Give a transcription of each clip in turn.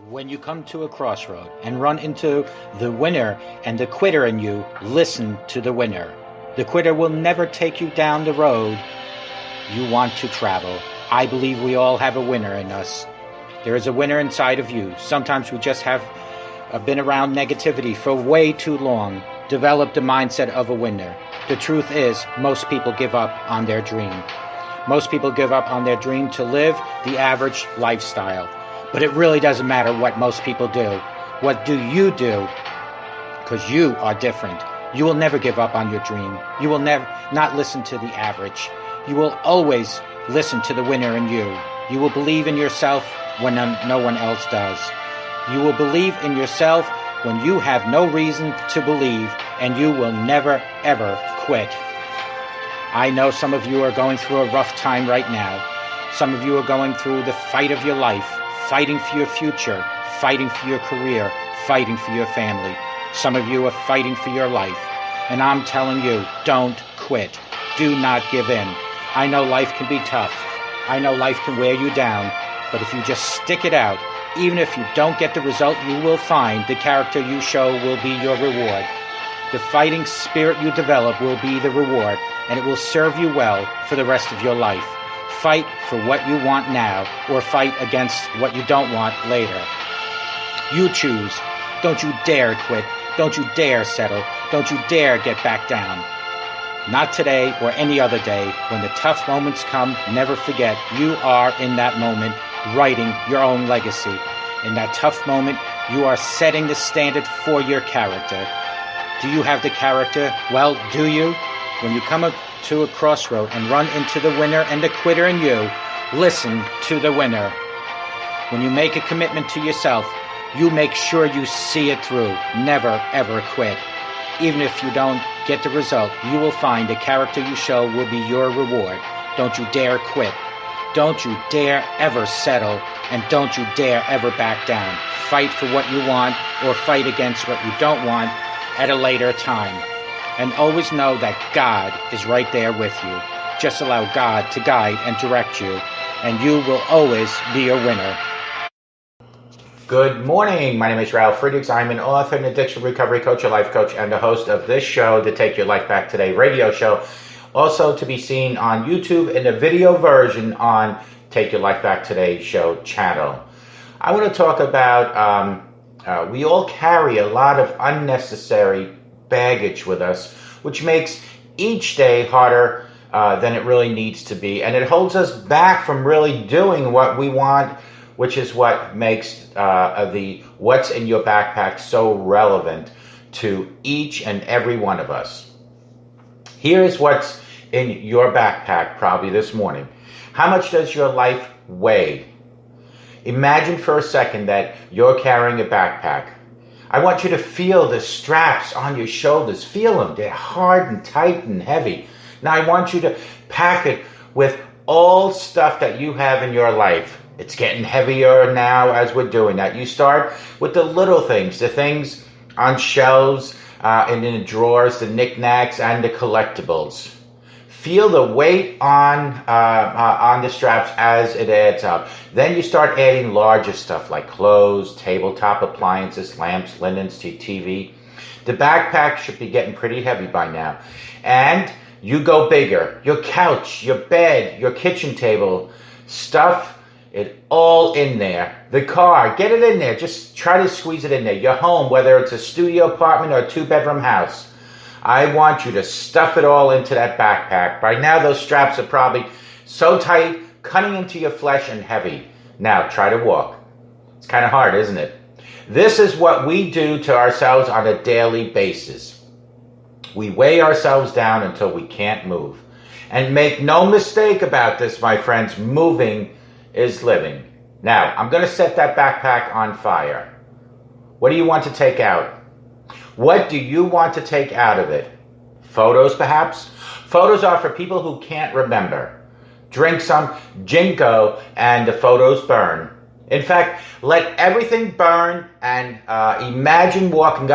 When you come to a crossroad and run into the winner and the quitter in you, listen to the winner. The quitter will never take you down the road you want to travel. I believe we all have a winner in us. There is a winner inside of you. Sometimes we just have been around negativity for way too long, developed the mindset of a winner. The truth is, most people give up on their dream. Most people give up on their dream to live the average lifestyle. But it really doesn't matter what most people do. What do you do? Because you are different. You will never give up on your dream. You will never not listen to the average. You will always listen to the winner in you. You will believe in yourself when no one else does. You will believe in yourself when you have no reason to believe, and you will never, ever quit. I know some of you are going through a rough time right now. Some of you are going through the fight of your life, fighting for your future, fighting for your career, fighting for your family. Some of you are fighting for your life. And I'm telling you, don't quit. Do not give in. I know life can be tough. I know life can wear you down. But if you just stick it out, even if you don't get the result, you will find the character you show will be your reward. The fighting spirit you develop will be the reward, and it will serve you well for the rest of your life. Fight for what you want now, or fight against what you don't want later. You choose. Don't you dare quit. Don't you dare settle. Don't you dare get back down. Not today or any other day. When the tough moments come, never forget you are in that moment writing your own legacy. In that tough moment, you are setting the standard for your character. Do you have the character? Well, do you? When you come to a crossroad and run into the winner and the quitter in you, listen to the winner. When you make a commitment to yourself, you make sure you see it through. Never, ever quit. Even if you don't get the result, you will find the character you show will be your reward. Don't you dare quit. Don't you dare ever settle, and don't you dare ever back down. Fight for what you want or fight against what you don't want at a later time. And always know that God is right there with you. Just allow God to guide and direct you, and you will always be a winner. Good morning. My name is Ralf Friedrichs. I'm an author, an addiction recovery coach, a life coach, and the host of this show, the Take Your Life Back Today radio show. Also to be seen on YouTube in a video version on Take Your Life Back Today show channel. I want to talk about, we all carry a lot of unnecessary baggage with us, which makes each day harder than it really needs to be. And it holds us back from really doing what we want, which is what makes the what's in your backpack so relevant to each and every one of us. Here's what's in your backpack probably this morning. How much does your life weigh? Imagine for a second that you're carrying a backpack. I want you to feel the straps on your shoulders. Feel them. They're hard and tight and heavy. Now I want you to pack it with all stuff that you have in your life. It's getting heavier now as we're doing that. You start with the little things, the things on shelves and in the drawers, the knickknacks and the collectibles. Feel the weight on the straps as it adds up. Then you start adding larger stuff like clothes, tabletop appliances, lamps, linens, TV. The backpack should be getting pretty heavy by now. And you go bigger. Your couch, your bed, your kitchen table, stuff it all in there. The car, get it in there. Just try to squeeze it in there. Your home, whether it's a studio apartment or a 2-bedroom house. I want you to stuff it all into that backpack. By now, those straps are probably so tight, cutting into your flesh and heavy. Now, try to walk. It's kind of hard, isn't it? This is what we do to ourselves on a daily basis. We weigh ourselves down until we can't move. And make no mistake about this, my friends, moving is living. Now, I'm going to set that backpack on fire. What do you want to take out? What do you want to take out of it? Photos, perhaps? Photos are for people who can't remember. Drink some ginkgo and the photos burn. In fact, let everything burn and imagine waking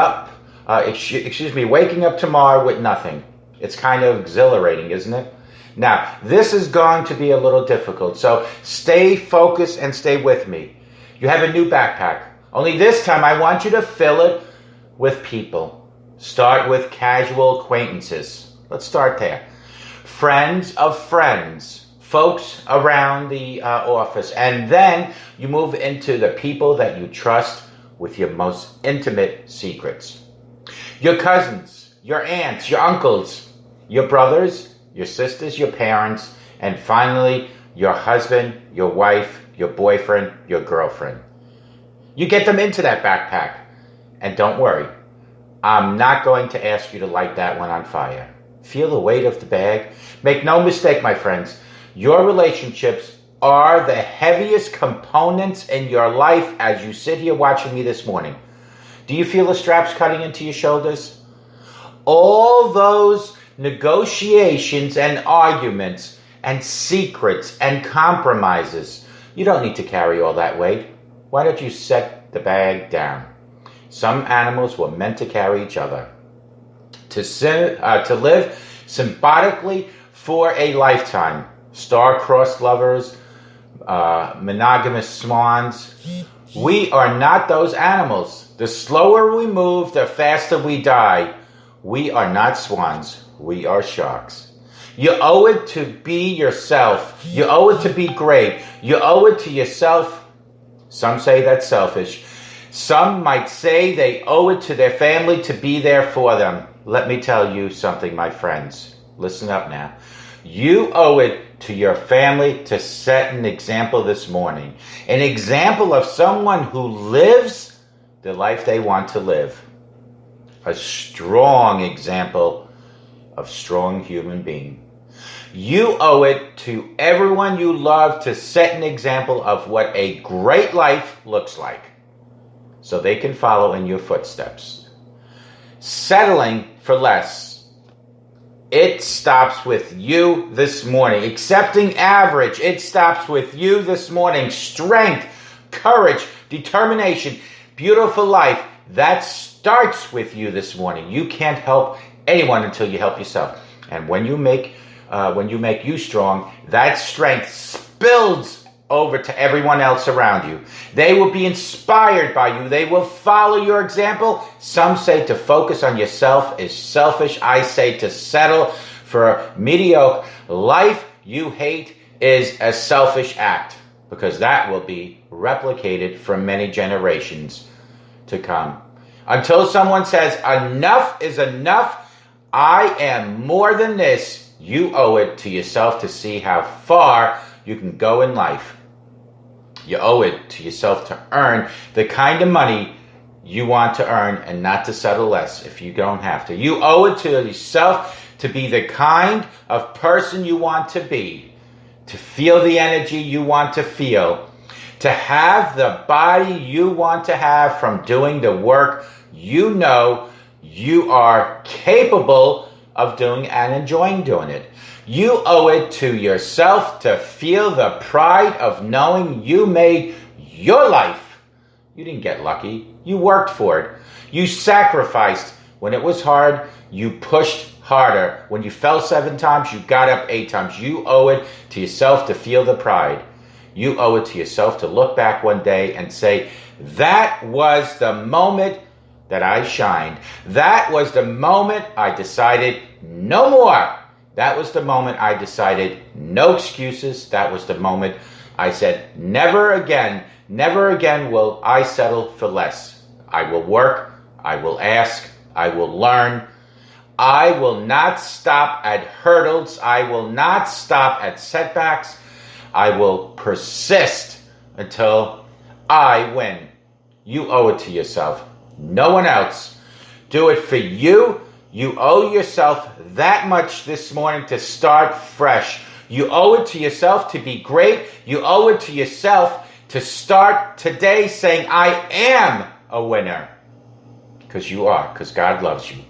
up tomorrow with nothing. It's kind of exhilarating, isn't it? Now, this is going to be a little difficult, so stay focused and stay with me. You have a new backpack. Only this time I want you to fill it with people. Start with casual acquaintances. Let's start there. Friends of friends, folks around the office. And then you move into the people that you trust with your most intimate secrets. Your cousins, your aunts, your uncles, your brothers, your sisters, your parents, and finally, your husband, your wife, your boyfriend, your girlfriend. You get them into that backpack. And don't worry, I'm not going to ask you to light that one on fire. Feel the weight of the bag. Make no mistake, my friends, your relationships are the heaviest components in your life as you sit here watching me this morning. Do you feel the straps cutting into your shoulders? All those negotiations and arguments and secrets and compromises. You don't need to carry all that weight. Why don't you set the bag down? Some animals were meant to carry each other. To live symbolically for a lifetime. Star-crossed lovers, monogamous swans. We are not those animals. The slower we move, the faster we die. We are not swans. We are sharks. You owe it to be yourself. You owe it to be great. You owe it to yourself. Some say that's selfish. Some might say they owe it to their family to be there for them. Let me tell you something, my friends. Listen up now. You owe it to your family to set an example this morning. An example of someone who lives the life they want to live. A strong example of strong human being. You owe it to everyone you love to set an example of what a great life looks like, so they can follow in your footsteps. Settling for less. It stops with you this morning. Accepting average. It stops with you this morning. Strength, courage, determination, beautiful life. That starts with you this morning. You can't help anyone until you help yourself. And when you make you strong, that strength spills over to everyone else around you. They will be inspired by you. They will follow your example. Some say to focus on yourself is selfish. I say to settle for a mediocre life you hate is a selfish act, because that will be replicated for many generations to come. Until someone says, enough is enough, I am more than this, you owe it to yourself to see how far you can go in life. You owe it to yourself to earn the kind of money you want to earn and not to settle less if you don't have to. You owe it to yourself to be the kind of person you want to be, to feel the energy you want to feel, to have the body you want to have from doing the work you know you are capable of doing and enjoying doing it. You owe it to yourself to feel the pride of knowing you made your life. You didn't get lucky. You worked for it. You sacrificed. When it was hard, you pushed harder. When you fell 7 times, you got up 8 times. You owe it to yourself to feel the pride. You owe it to yourself to look back one day and say, that was the moment that I shined. That was the moment I decided no more. That was the moment I decided no excuses. That was the moment I said, never again will I settle for less. I will work, I will ask, I will learn. I will not stop at hurdles. I will not stop at setbacks. I will persist until I win. You owe it to yourself. No one else. Do it for you. You owe yourself that much this morning to start fresh. You owe it to yourself to be great. You owe it to yourself to start today saying, I am a winner. Because you are, because God loves you.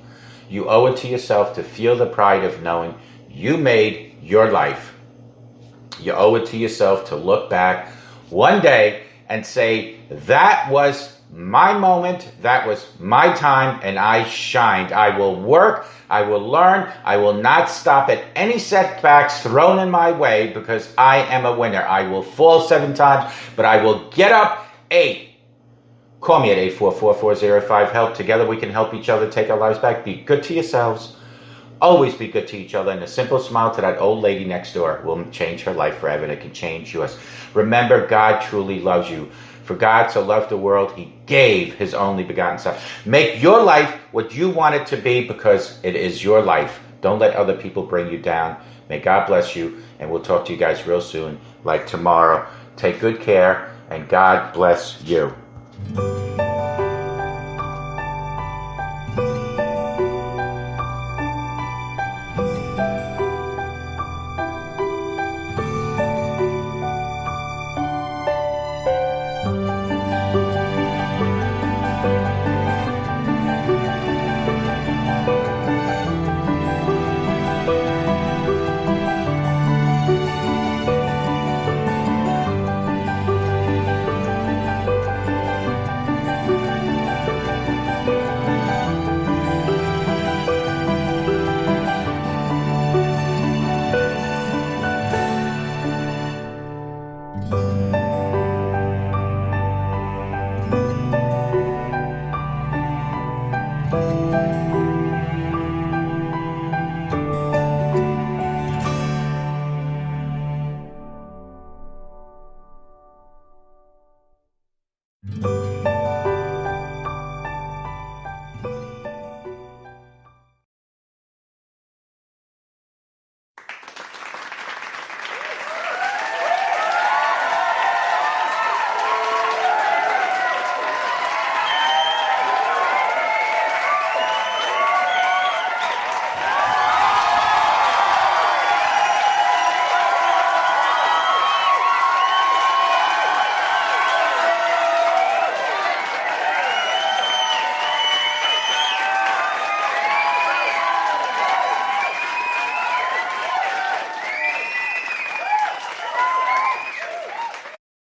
You owe it to yourself to feel the pride of knowing you made your life. You owe it to yourself to look back one day and say, that was my moment, that was my time, and I shined. I will work, I will learn, I will not stop at any setbacks thrown in my way, because I am a winner. I will fall 7 times, but I will get up 8. Call me at 844-405-HELP. Together we can help each other take our lives back. Be good to yourselves. Always be good to each other. And a simple smile to that old lady next door will change her life forever. And it can change yours. Remember, God truly loves you. For God so loved the world, he gave his only begotten son. Make your life what you want it to be, because it is your life. Don't let other people bring you down. May God bless you. And we'll talk to you guys real soon, like tomorrow. Take good care, and God bless you.